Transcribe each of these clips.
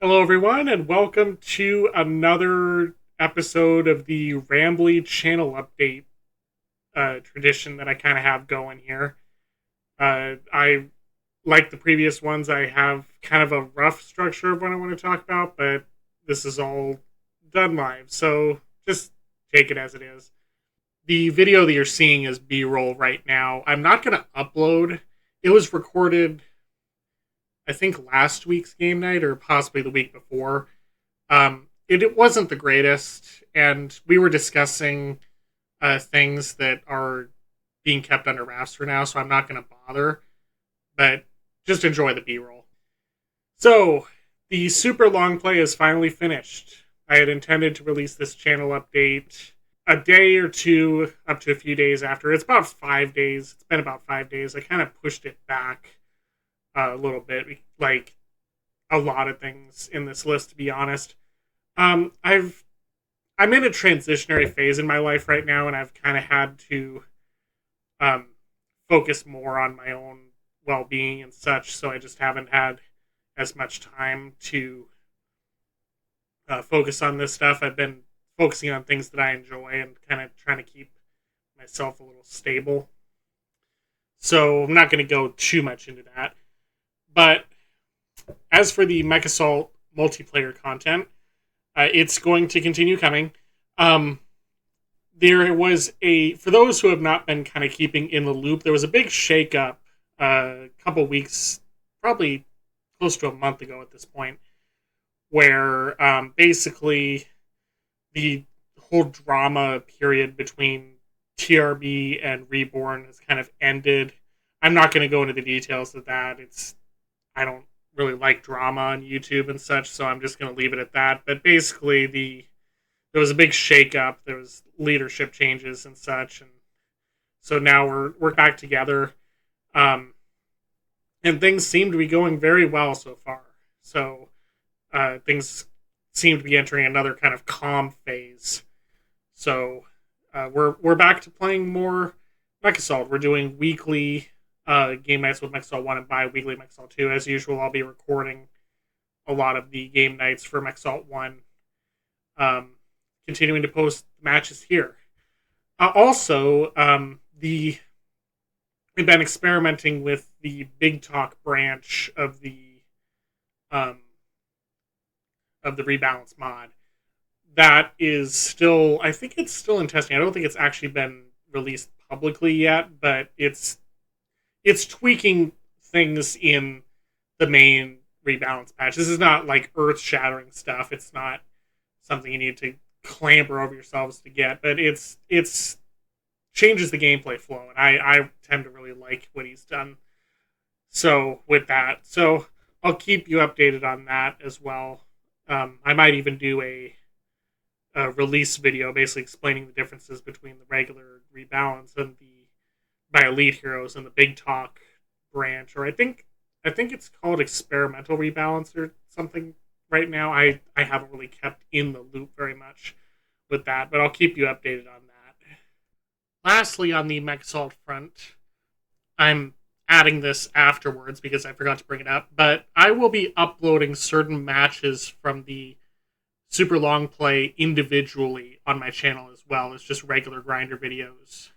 Hello, everyone, and welcome to another episode of the Rambly channel update tradition that I kind of have going here. I, like the previous ones, I have kind of a rough structure of what I want to talk about, but this is all done live, so just take it as it is. The video that you're seeing is B roll right now. I'm not going to upload. It was recorded, I think, last week's game night or possibly the week before. It wasn't the greatest, and we were discussing things that are being kept under wraps for now, so I'm not going to bother. But just enjoy the B-roll. So, the super long play is finally finished. I had intended to release this channel update a day or two, up to a few days after. It's about 5 days. It's been about 5 days. I kind of pushed it back a little bit, like a lot of things in this list, to be honest. I'm in a transitionary phase in my life right now, and I've kind of had to um, focus more on my own well-being and such. So I just haven't had as much time to focus on this stuff. I've been focusing on things that I enjoy and kind of trying to keep myself a little stable. So I'm not going to go too much into that. But as for the Mech Assault multiplayer content, it's going to continue coming. There was for those who have not been kind of keeping in the loop, there was a big shakeup a couple weeks, probably close to a month ago at this point, where basically the whole drama period between TRB and Reborn has kind of ended. I'm not going to go into the details of that. I don't really like drama on YouTube and such, so I'm just going to leave it at that. But basically, there was a big shakeup. There was leadership changes and such, and so now we're back together, and things seem to be going very well so far. So things seem to be entering another kind of calm phase. So we're back to playing more Mech Assault. We're doing weekly game nights with Mech Assault 1 and bi-weekly Mech Assault 2. As usual, I'll be recording a lot of the game nights for Mech Assault 1. Continuing to post matches here. Also, we've been experimenting with the Big Talk branch of the Rebalance mod. That is still, I think it's still in testing. I don't think it's actually been released publicly yet, but it's tweaking things in the main Rebalance patch. This is not like earth-shattering stuff. It's not something you need to clamber over yourselves to get, but it's changes the gameplay flow, and I tend to really like what he's done. So with that, so I'll keep you updated on that as well. I might even do a release video basically explaining the differences between the regular Rebalance and the by Elite Heroes and the Big Talk branch, or I think it's called Experimental Rebalance or something right now. I haven't really kept in the loop very much with that, but I'll keep you updated on that. Lastly, on the Mech Assault front, I'm adding this afterwards because I forgot to bring it up, but I will be uploading certain matches from the Super Long Play individually on my channel as well as just regular grinder videos.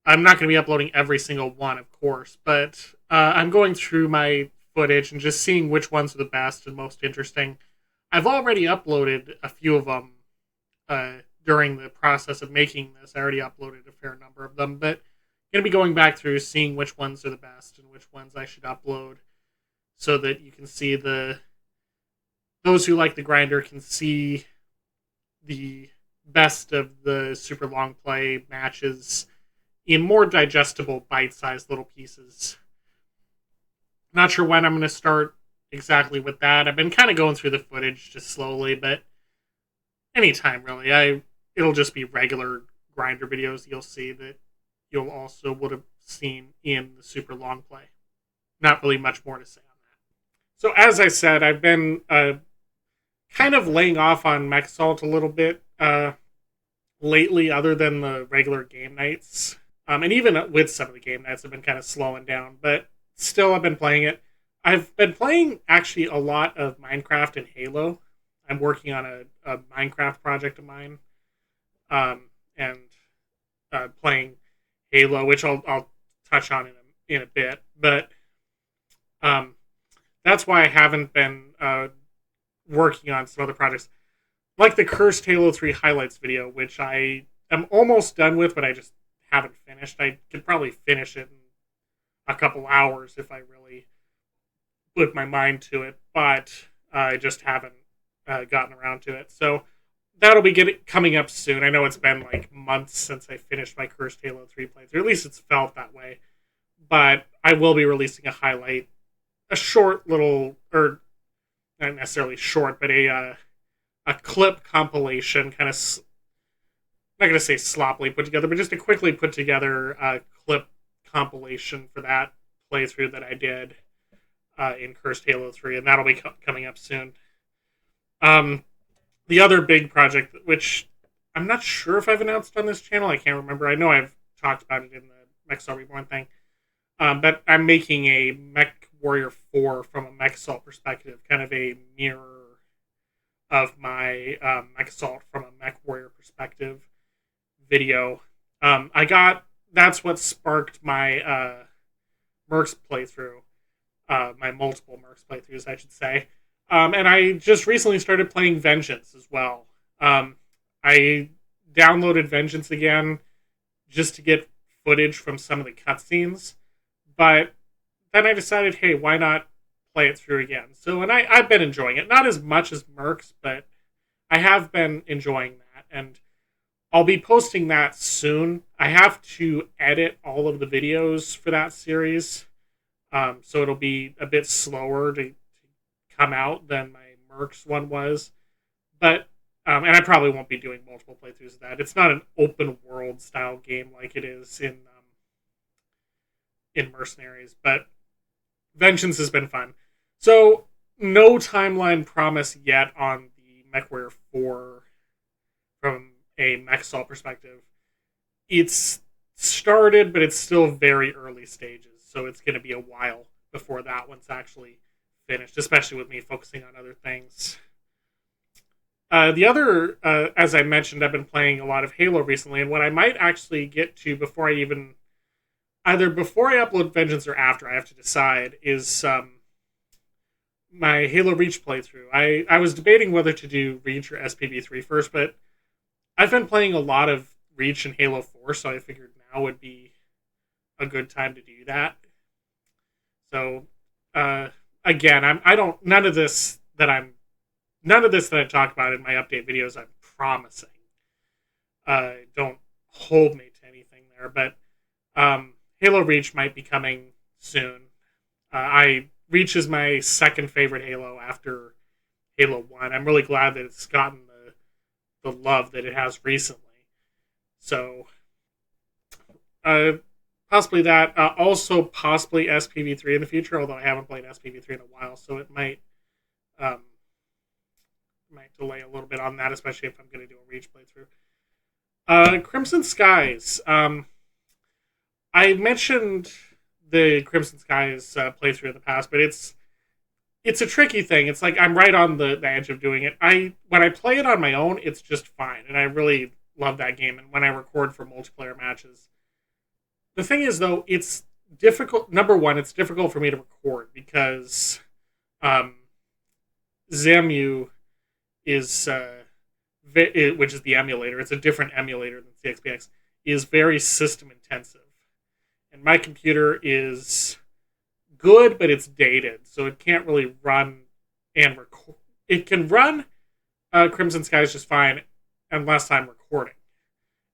I'm not going to be uploading every single one, of course, but I'm going through my footage and just seeing which ones are the best and most interesting. I've already uploaded a few of them during the process of making this. I already uploaded a fair number of them, but I'm going to be going back through, seeing which ones are the best and which ones I should upload so that you can see those who like the grinder can see the best of the super long play matches in more digestible, bite-sized little pieces. Not sure when I'm going to start exactly with that. I've been kind of going through the footage just slowly, but anytime really. It'll just be regular grinder videos you'll see that you'll also would have seen in the super long play. Not really much more to say on that. So as I said, I've been kind of laying off on Mech Assault a little bit lately, other than the regular game nights. And even with some of the game nights, I've been kind of slowing down, but still I've been playing it. I've been playing actually a lot of Minecraft and Halo. I'm working on a Minecraft project of mine, and playing Halo, which I'll touch on in a bit. But um, that's why I haven't been working on some other projects, like the Cursed Halo 3 highlights video, which I am almost done with, but I just haven't finished. I could probably finish it in a couple hours if I really put my mind to it, but I just haven't gotten around to it. So that'll be coming up soon. I know it's been like months since I finished my Cursed Halo 3 playthrough. At least it's felt that way. But I will be releasing a highlight, a short little, or not necessarily short, but a clip compilation, kind of, I'm not going to say sloppily put together, but just a quickly put together clip compilation for that playthrough that I did in Cursed Halo 3, and that'll be coming up soon. The other big project, which I'm not sure if I've announced on this channel, I can't remember. I know I've talked about it in the Mech Reborn thing, but I'm making a Mech Warrior 4 from a Mech Assault perspective, kind of a mirror of my Mech Assault from a Mech Warrior perspective video. That's what sparked my Mercs playthrough, my multiple Mercs playthroughs, I should say. And I just recently started playing Vengeance as well. I downloaded Vengeance again just to get footage from some of the cutscenes, but then I decided, hey, why not play it through again? So, and I've been enjoying it. Not as much as Mercs, but I have been enjoying that, and I'll be posting that soon. I have to edit all of the videos for that series, so it'll be a bit slower to come out than my Mercs one was. But and I probably won't be doing multiple playthroughs of that. It's not an open world style game like it is in Mercenaries, but Vengeance has been fun. So no timeline promise yet on the MechWarrior 4 from a Mech Assault perspective. It's started, but it's still very early stages, so it's going to be a while before that one's actually finished, especially with me focusing on other things. The other, as I mentioned, I've been playing a lot of Halo recently, and what I might actually get to before I upload Vengeance or after, I have to decide, is my Halo Reach playthrough. I was debating whether to do Reach or SPV3 first, but I've been playing a lot of Reach and Halo 4, so I figured now would be a good time to do that. So, again, none of this that I talk about in my update videos, I'm promising. Don't hold me to anything there, but Halo Reach might be coming soon. Reach is my second favorite Halo after Halo 1. I'm really glad that it's gotten the love that it has recently. So, possibly that. Also, possibly SPV3 in the future, although I haven't played SPV3 in a while, so it might delay a little bit on that, especially if I'm going to do a Reach playthrough. Crimson Skies. I mentioned the Crimson Skies playthrough in the past, but it's a tricky thing. It's like I'm right on the edge of doing it. When I play it on my own, it's just fine, and I really love that game. And when I record for multiplayer matches, the thing is, though, it's difficult. Number one, it's difficult for me to record because Zemu is, which is the emulator. It's a different emulator than CXPX. Is very system intensive, and my computer is good, but it's dated, so it can't really run and record. It can run Crimson Skies just fine, unless I'm recording.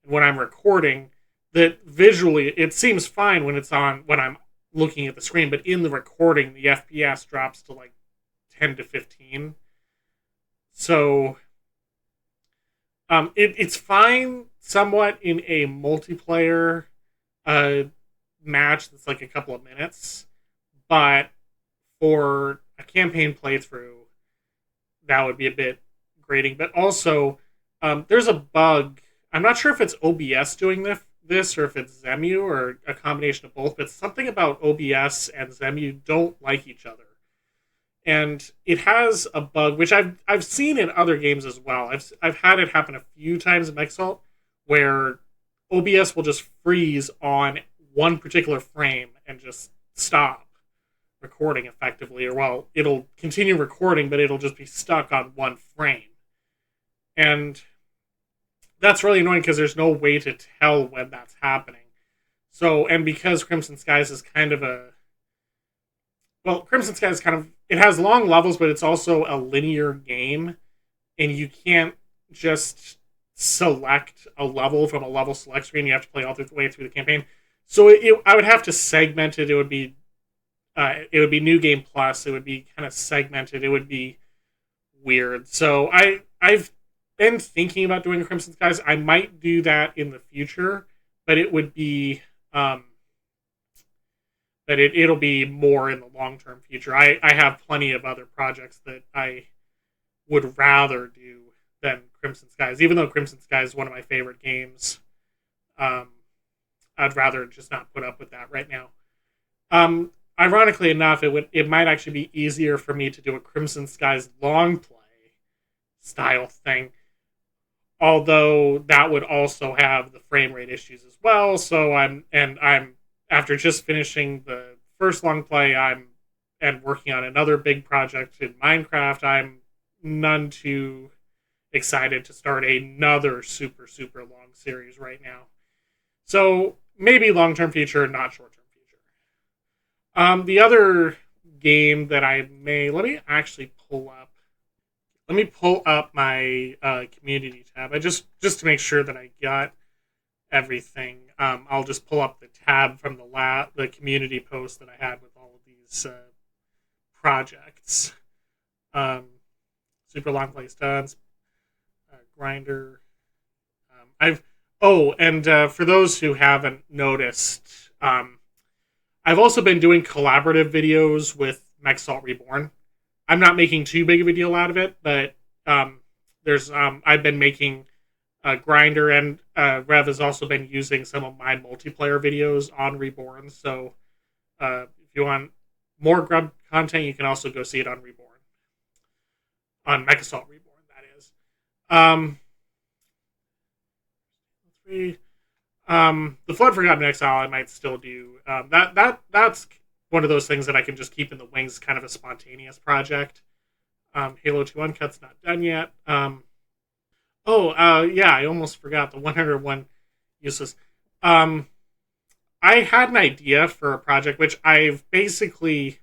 And when I'm recording, that visually it seems fine when it's on when I'm looking at the screen, but in the recording, the FPS drops to like 10 to 15. So it's fine somewhat in a multiplayer match that's like a couple of minutes, but for a campaign playthrough, that would be a bit grating. But also, there's a bug. I'm not sure if it's OBS doing this or if it's Zemu or a combination of both, but something about OBS and Zemu don't like each other. and it has a bug which I've seen in other games as well. I've had it happen a few times in Mexalt where OBS will just freeze on one particular frame and just stop recording effectively, or well, it'll continue recording, but it'll just be stuck on one frame, and that's really annoying because there's no way to tell when that's happening. So, and because Crimson Skies is kind of a Crimson Skies kind of it has long levels, but it's also a linear game, and you can't just select a level from a level select screen. You have to play all the way through the campaign. So I would have to segment it. It would be New Game Plus. It would be kind of segmented. It would be weird. So I've been thinking about doing Crimson Skies. I might do that in the future, but it would be it'll be more in the long term future. I have plenty of other projects that I would rather do than Crimson Skies. Even though Crimson Skies is one of my favorite games, um, I'd rather just not put up with that right now. Ironically enough, it might actually be easier for me to do a Crimson Skies long play style thing. Although that would also have the frame rate issues as well. So I'm after just finishing the first long play, I'm and working on another big project in Minecraft. I'm none too excited to start another super long series right now. So maybe long term future, not short term future. The other game that I may let me actually pull up. Let me pull up my community tab. I just to make sure that I got everything. I'll just pull up the tab from the community post that I had with all of these projects. Um, Super long play stunts, grinder. I've and for those who haven't noticed, I've also been doing collaborative videos with Mexalt Reborn. I'm not making too big of a deal out of it, but there's I've been making Grinder, and Rev has also been using some of my multiplayer videos on Reborn. So if you want more grub content, you can also go see it on Reborn, on Mechasalt Reborn. That is. Three. The Flood Forgotten Exile, I might still do. That's one of those things that I can just keep in the wings, kind of a spontaneous project. Halo 2 Uncut's not done yet. Yeah, I almost forgot the 101 useless. I had an idea for a project which I've basically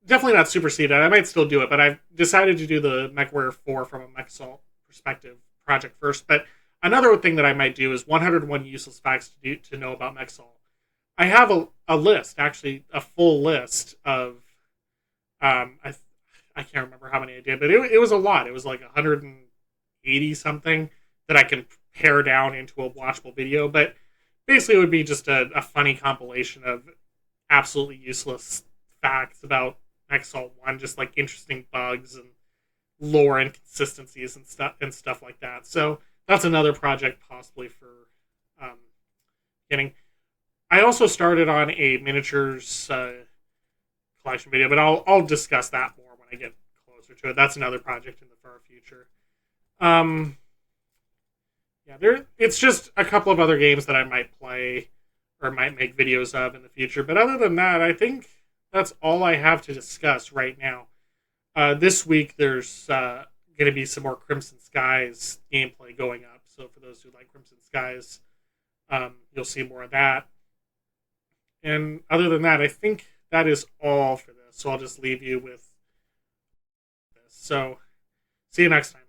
definitely not superseded. I might still do it, but I've decided to do the MechWarrior 4 from a MechSalt perspective project first. But another thing that I might do is 101 useless facts to know about MechSalt. I have a list, actually, a full list of I can't remember how many I did, but it was a lot. It was like 180 something that I can pare down into a watchable video. But basically, it would be just a funny compilation of absolutely useless facts about Exalt 1, just like interesting bugs and lore inconsistencies and stuff like that. So that's another project possibly for getting. I also started on a miniatures collection video, but I'll discuss that more when I get closer to it. That's another project in the far future. It's just a couple of other games that I might play or might make videos of in the future. But other than that, I think that's all I have to discuss right now. This week, there's going to be some more Crimson Skies gameplay going up. So for those who like Crimson Skies, you'll see more of that. And other than that, I think that is all for this. So I'll just leave you with this. So see you next time.